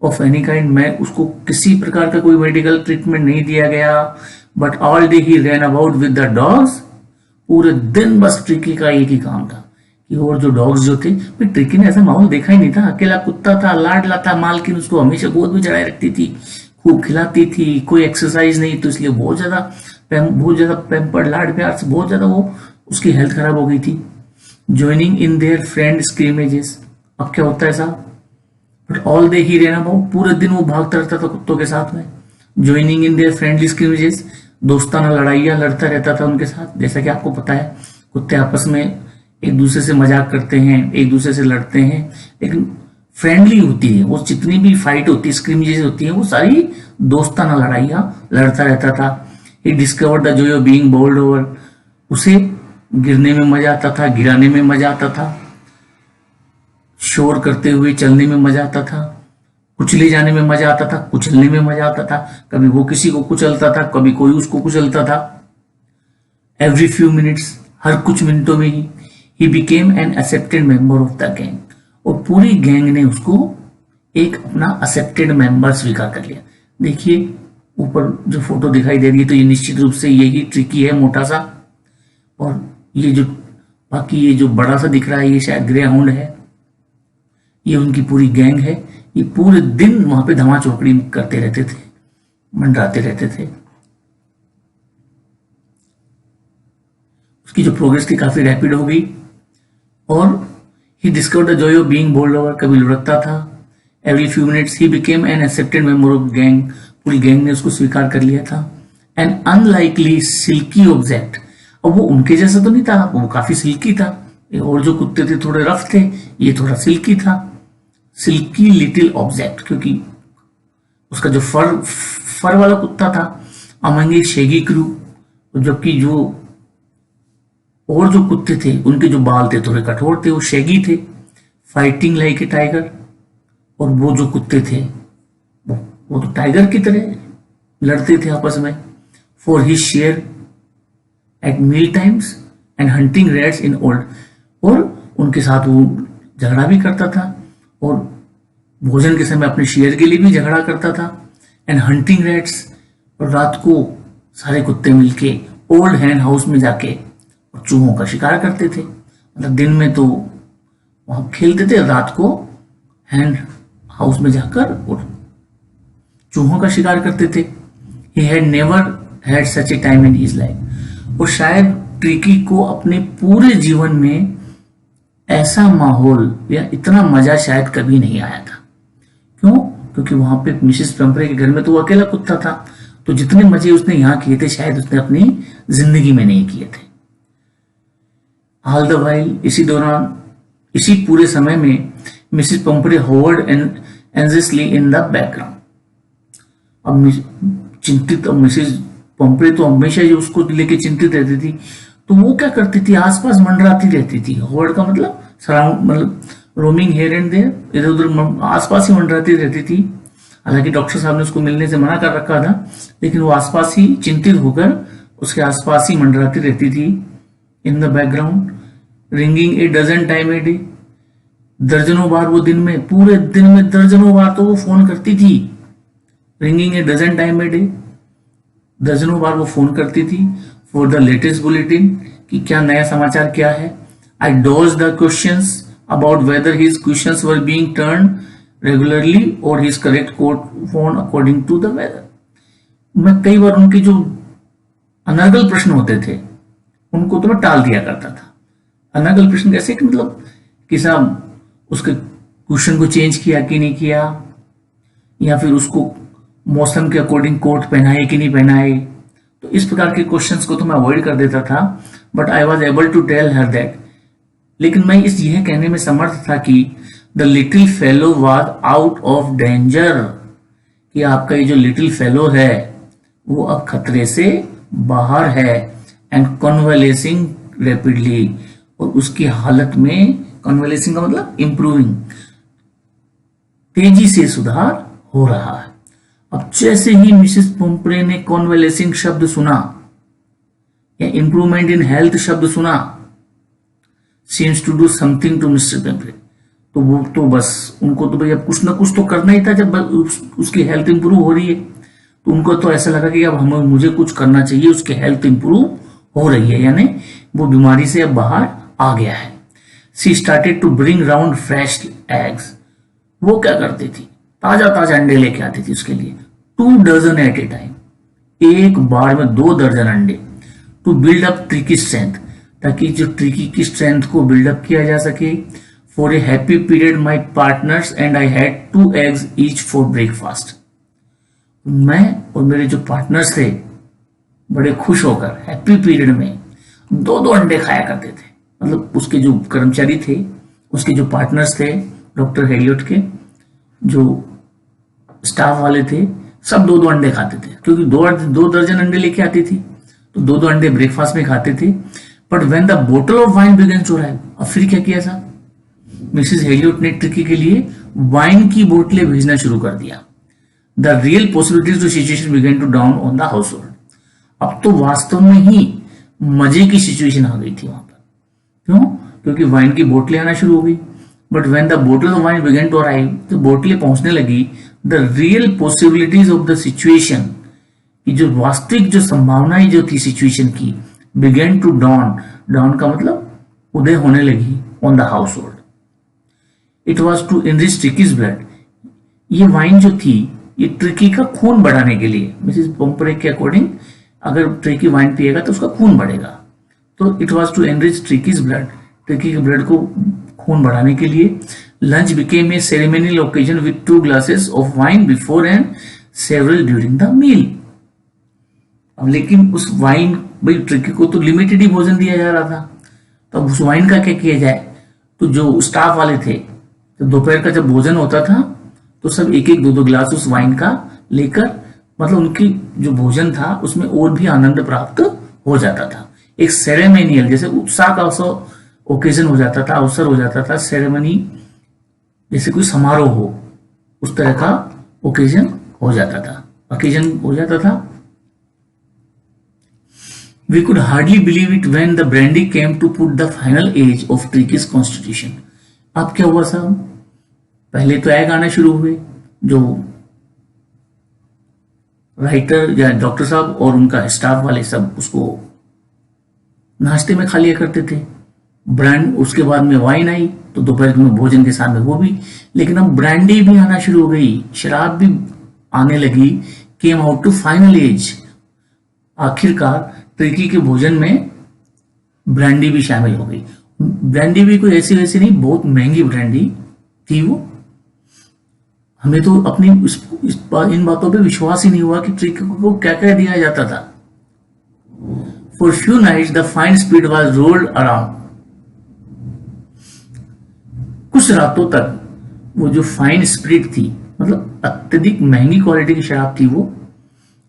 Speaker 1: of any kind, मैं उसको किसी प्रकार का कोई मेडिकल ट्रीटमेंट नहीं दिया गया। But all day he ran about with the dogs, पूरे दिन बस ट्रिकी का एक ही काम था कि और जो डॉग्स जो थे, ट्रिकी ने ऐसा माहौल देखा ही नहीं था। अकेला कुत्ता था, लाडला था, मालकिन उसको हमेशा गोद में चढ़ाए रखती थी, खूब खिलाती थी, कोई एक्सरसाइज नहीं, तो इसलिए बहुत ज्यादा पैम्पर्ड, लाड प्यार से बहुत ज्यादा वो उसकी हेल्थ खराब हो गई थी। ज्वाइनिंग इन देयर फ्रेंड स्क्रीमेजेस, अब क्या होता है ऐसा, बट ऑल डे ही रहना अबाउट, पूरे दिन वो भागता रहता था कुत्तों के साथ में। ज्वाइनिंग इन देयर फ्रेंडली स्क्रीमेजेस, दोस्ताना लड़ाइयां लड़ता रहता था उनके साथ। जैसा कि आपको पता है कुत्ते आपस में एक दूसरे से मजाक करते हैं, एक दूसरे से लड़ते हैं, लेकिन फ्रेंडली होती है वो, जितनी भी फाइट होती है, स्क्रीमेजेस होती है, वो सारी दोस्ताना लड़ाइयां लड़ता रहता था। He discovered the joy of being bowled over, उसे गिरने में मजा आता था, गिराने में मजा आता था, शोर करते हुए चलने में मजा आता था, कुचले जाने में मजा आता था, कुचलने में मजा आता था, कभी वो किसी को कुचलता था, कभी कोई उसको कुचलता था। एवरी फ्यू मिनट्स, हर कुछ मिनटों में he became an accepted member of the gang, और पूरी गैंग ने उसको एक अपना एक्सेप्टेड मेंबर स्वीकार कर लिया। देखिए ऊपर जो फोटो दिखाई दे रही है, तो ये निश्चित रूप से यही ट्रिकी है, मोटा सा, और ये जो बाकी ये जो बड़ा सा दिख रहा है ये शायद ग्रे हाउंड है। ये उनकी पूरी गैंग है, ये पूरे दिन वहां पे धमा चौकड़ी करते रहते थे, मंडराते रहते थे। उसकी जो प्रोग्रेस थी काफी रैपिड हो गई, और ही discovered the joy of being bowled over, कभी लुढ़कता था। Every few minutes he became an accepted member of gang, पूरी गैंग ने उसको स्वीकार कर लिया था। एन अनलाइकली सिल्की ऑब्जेक्ट, और वो उनके जैसा तो नहीं था, वो काफी सिल्की था, और जो कुत्ते थे थोड़े रफ थे, ये थोड़ा सिल्की था। सिल्की लिटिल ऑब्जेक्ट, क्योंकि उसका जो फर वाला कुत्ता था, अमंग ए शेगी क्रू, जबकि जो और जो कुत्ते थे उनके जो बाल थे थोड़े कठोर थे, वो शेगी थे। फाइटिंग लाइक ए टाइगर, और वो जो कुत्ते थे वो तो टाइगर की तरह लड़ते थे आपस में। For his share at meal times and hunting rats in old, और उनके साथ वो झगड़ा भी करता था, और भोजन के समय अपने शेयर के लिए भी झगड़ा करता था। एंड हंटिंग रैट्स, और रात को सारे कुत्ते मिलके ओल्ड हैंड हाउस में जाके चूहों का शिकार करते थे। मतलब दिन में तो वहां खेलते थे, रात को हैंड हाउस में जाकर और चूहों का शिकार करते थे। ही had never had such A time in his life, और शायद ट्रिकी को अपने पूरे जीवन में इतना अच्छा समय नहीं मिला होगा, जितना उसने अपने 3 दिन के भोजन के समय में मिला। 3 दिन के भोजन के समय में वो 3 दिन में 3 कुत्तों का शिकार कर लिया। 3 दिन में 3 कुत्तों का शिकार करना, और शायद ट्रिकी को अपने पूरे जीवन में ऐसा माहौल या इतना मजा शायद कभी नहीं आया था। क्यों? क्योंकि वहां पे मिसेस पेम्परे के घर में तो वो अकेला कुत्ता था, तो जितने मजे उसने यहाँ किए थे शायद उसने अपनी जिंदगी में नहीं किए थे। ऑल द वाइल, इसी दौरान, इसी पूरे समय में Mrs Pumphrey hovered anxiously in the background. अब चिंतित, अब मिसेस पेम्परे तो हमेशा जो उसको लेके चिंतित रहती थी, तो वो क्या करती थी, आसपास मंडराती रहती थी। होवर्ड का मतलब सराउंड, मतलब रोमिंग हेयर एंड देयर, इधर उधर आसपास ही मंडराती रहती थी। हालांकि डॉक्टर साहब ने उसको मिलने से मना कर रखा था, लेकिन वो आसपास ही चिंतित होकर उसके आसपास ही मंडराती रहती थी। In the background, ringing a dozen time a day, दर्जनों बार वो दिन में, पूरे दिन में दर्जनों बार तो वो फोन करती थी। Ringing a dozen time a day, दर्जनों बार वो फोन करती थी। फॉर द लेटेस्ट बुलेटिन, कि क्या नया समाचार क्या है। I dodge the questions about whether his questions were being turned regularly और his correct phone according to the weather. मैं कई बार उनके जो अनर्गल प्रश्न होते थे उनको तो मैं टाल दिया करता था। अनर्गल प्रश्न कैसे, कि मतलब कि साहब उसके क्वेश्चन को चेंज किया कि नहीं किया, या फिर उसको मौसम के अकॉर्डिंग कोट पहनाए कि नहीं पहनाए। तो इस प्रकार के क्वेश्चंस को तो मैं अवॉइड कर देता था, but I was able to tell her that. लेकिन मैं यह कहने में समर्थ था कि the little fellow was out of danger, कि आपका ये जो लिटिल फेलो है वो अब खतरे से बाहर है। एंड कॉन्वलेसिंग रैपिडली, और उसकी हालत में, कॉन्वलेसिंग का मतलब इंप्रूविंग, तेजी से सुधार हो रहा है। अब जैसे ही मिसेस पेम्परे ने कॉन्वलेसिंग शब्द सुना या इंप्रूवमेंट इन हेल्थ शब्द सुना, seems to do something to Mr Pumphrey, तो वो तो बस उनको तो भाई अब कुछ ना कुछ तो करना ही था। जब उसकी हेल्थ इंप्रूव हो रही है तो उनको तो ऐसा लगा कि अब मुझे कुछ करना चाहिए, उसकी हेल्थ इंप्रूव हो रही है, यानी वो बीमारी से अब बाहर आ गया है। She started to bring round fresh eggs, वो क्या करती थी, ताजा ताजा अंडे लेके आती थी उसके लिए, 2 डजन एट ए टाइम, एक बार में 2 दर्जन अंडे। To build up Tricky strength, ताकि जो ट्रिकी की स्ट्रेंथ को बिल्डअप किया जा सके। For a happy period my partners and I had 2 eggs each for breakfast. मैं और मेरे जो पार्टनर्स थे बड़े खुश होकर हैप्पी पीरियड में 2-2 अंडे खाया करते थे। मतलब उसके जो कर्मचारी थे, उसके जो पार्टनर्स थे, डॉक्टर हेलियट के जो स्टाफ वाले थे, सब 2-2 अंडे खाते थे, क्योंकि 2 दर्जन अंडे लेके आती थी, तो 2-2 अंडे ब्रेकफास्ट में खाते थे। But when the bottle of wine began to arrive, अब फिर क्या किया था, मिसेस हेलियट ने ट्रिकी के लिए वाइन की बोतलें भेजना शुरू कर दिया। The real possibilities to situation began to down on the household, अब तो वास्तव में ही मजे की सिचुएशन आ गई थी वहां पर। क्यों? क्योंकि वाइन की बोतलें आना शुरू हो गई। But when the bottle of wine began to arrive, तो बोतलें पहुंचने लगी, the real possibilities of the situation, की जो वास्तविक जो संभावनाएं जो थी सिचुएशन की, बिगन टू डॉन, डॉन का मतलब उदय होने लगी, on the household. It was to enrich Tricky's blood, ये वाइन जो थी ये ट्रिकी का खून बढ़ाने के लिए, मिसेस पेम्परे के अकॉर्डिंग अगर ट्रिकी वाइन पिएगा तो उसका खून बढ़ेगा। तो it was to enrich Tricky's blood, Tricky के ब्लड को खून बढ़ाने के लिए। Lunch became a ceremonial occasion with 2 glasses of wine before and several during the meal. अब लेकिन उस वाइन, भाई ट्रिकी को तो लिमिटेड ही भोजन दिया जा रहा था, तो अब उस वाइन का क्या किया जाए। तो जो स्टाफ वाले थे, तो दोपहर का जब भोजन होता था तो सब 1-1, 2-2 गिलास उस वाइन का लेकर, मतलब उनकी जो भोजन था उसमें और भी आनंद प्राप्त हो जाता था। एक सेरेमोनियल, जैसे उत्साह का ओकेजन हो जाता था, अवसर हो जाता था, सेरेमनी जैसे कोई समारोह हो, उस तरह का ओकेजन हो जाता था। We could hardly believe it when the brandy came to put the final age of Tricky's constitution. अब क्या हुआ साहब, पहले तो एग आना शुरू हुए, जो राइटर या डॉक्टर साहब और उनका स्टाफ वाले सब उसको नाश्ते में खा लिया करते थे। ब्रांड, उसके बाद में वाइन आई, तो दोपहर में भोजन के साथ में वो भी। लेकिन अब ब्रांडी भी आना शुरू हो गई, शराब भी आने लगी। Came out to final edge, आखिरकार ट्रिकी के भोजन में ब्रांडी भी शामिल हो गई। ब्रांडी भी कोई ऐसी वैसी नहीं, बहुत महंगी ब्रांडी थी वो। हमें तो अपनी इन बातों पे विश्वास ही नहीं हुआ कि ट्रिक को क्या क्या दिया जाता था। For few nights the fine spirit was rolled around. कुछ रातों तक वो जो फाइन स्पिरिट थी, मतलब अत्यधिक महंगी क्वालिटी की शराब थी, वो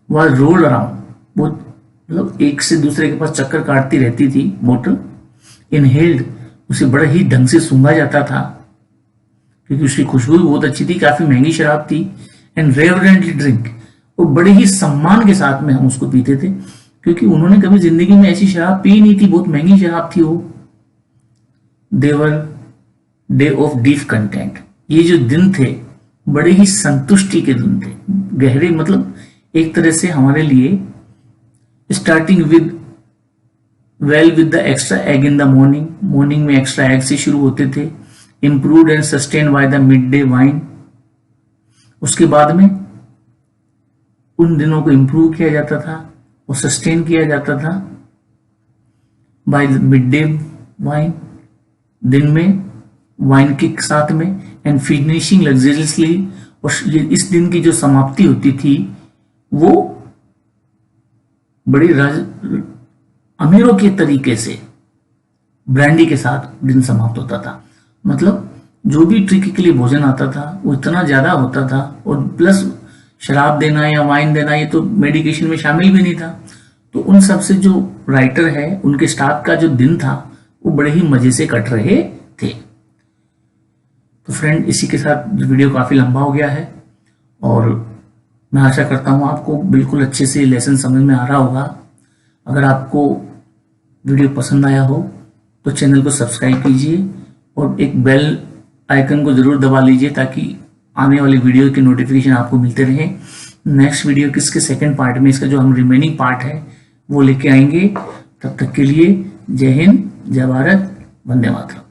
Speaker 1: was rolled around, वो मतलब एक से दूसरे के पास चक्कर काटती रहती थी बोतल। इनहेल्ड, उसे बड़े ही ढंग से सूंघा जाता था क्योंकि उसकी खुशबू बहुत अच्छी थी, काफी महंगी शराब थी। एंड रेवरेंटली ड्रिंक, और बड़े ही सम्मान के साथ में हम उसको पीते थे क्योंकि उन्होंने कभी जिंदगी में ऐसी शराब पी नहीं थी, बहुत महंगी शराब थी वो। देवर डे ऑफ डीप कंटेंट, ये जो दिन थे बड़े ही संतुष्टि के दिन थे, गहरे, मतलब एक तरह से हमारे लिए। Starting with with the extra egg in the morning, morning में एक्स्ट्रा एग से शुरू होते थे। Improved and sustain by the mid day wine, उसके बाद में उन दिनों को इम्प्रूव किया जाता था और सस्टेन किया जाता था by the mid day wine, दिन में वाइन के साथ में। एंड फिनिशिंग लग्जरियसली, और इस दिन की जो समाप्ति होती थी वो बड़ी अमीरों के तरीके से ब्रांडी के साथ दिन समाप्त होता था। मतलब जो भी ट्रिक के लिए भोजन आता था वो इतना ज्यादा होता था, और प्लस शराब देना या वाइन देना ये तो मेडिकेशन में शामिल भी नहीं था। तो उन सब से जो राइटर है, उनके स्टाफ का जो दिन था वो बड़े ही मजे से कट रहे थे। तो फ्रेंड, इसी के साथ वीडियो काफी लंबा हो गया है और मैं आशा करता हूँ आपको बिल्कुल अच्छे से लेसन समझ में आ रहा होगा। अगर आपको वीडियो पसंद आया हो तो चैनल को सब्सक्राइब कीजिए और एक बेल आइकन को जरूर दबा लीजिए ताकि आने वाली वीडियो के नोटिफिकेशन आपको मिलते रहे। नेक्स्ट वीडियो किसके सेकंड पार्ट में, इसका जो हम रिमेनिंग पार्ट है वो लेके आएंगे। तब तक के लिए जय हिंद, जय भारत, वंदे मातरम।